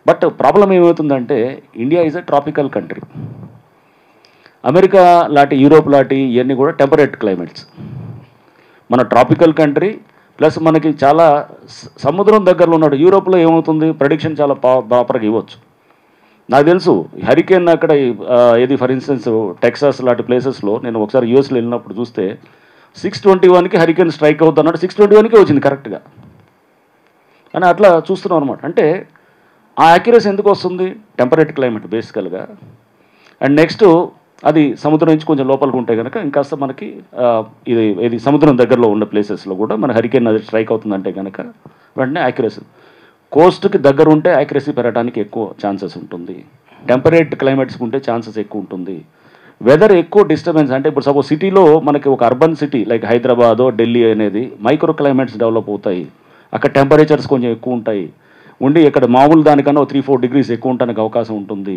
But problem ఏమవుతుందంటే India is a tropical country. America లాంటి Europe లాంటి ఇవన్నీ కూడా టెంపరేట్ క్లైమేట్స్. మన ట్రాపికల్ కంట్రీ ప్లస్ మనకి చాలా సముద్రం దగ్గరలో ఉన్నాడు. యూరోప్లో ఏమవుతుంది, ప్రెడిక్షన్ చాలా ప్రాపర్గా ఇవ్వచ్చు. నాకు తెలుసు హరికేన్ అక్కడ ఏది ఫర్ ఇన్స్టెన్స్ టెక్సాస్ లాంటి ప్లేసెస్లో నేను ఒకసారి యూఎస్లో వెళ్ళినప్పుడు చూస్తే 6:21కి హరికేన్ స్ట్రైక్ అవుతుంది అన్నాడు, 6:21కే వచ్చింది కరెక్ట్గా. అని అట్లా చూస్తున్నాం అనమాట. అంటే ఆ యాక్యురసీ ఎందుకు వస్తుంది, టెంపరేట్ క్లైమేట్ బేసికల్గా. అండ్ నెక్స్ట్ అది సముద్రం నుంచి కొంచెం లోపలికి ఉంటే కనుక ఇంకాస్త మనకి ఇది సముద్రం దగ్గరలో ఉన్న ప్లేసెస్లో కూడా మన హరికేన్ అది స్ట్రైక్ అవుతుందంటే కనుక వెంటనే యాక్యురసీ. కోస్ట్కి దగ్గర ఉంటే యాక్యురసీ పెరగడానికి ఎక్కువ ఛాన్సెస్ ఉంటుంది. టెంపరేట్ క్లైమేట్స్కి ఉంటే ఛాన్సెస్ ఎక్కువ ఉంటుంది. వెదర్ ఎక్కువ డిస్టర్బెన్స్ అంటే ఇప్పుడు సపోజ్ సిటీలో మనకి ఒక అర్బన్ సిటీ లైక్ హైదరాబాదో ఢిల్లీ అనేది మైక్రో క్లైమేట్స్ డెవలప్ అవుతాయి. అక్కడ టెంపరేచర్స్ కొంచెం ఎక్కువ ఉంటాయి. ఉండి ఇక్కడ మామూలు దానికన్నా 3-4 డిగ్రీస్ ఎక్కువ ఉండడానికి అవకాశం ఉంటుంది.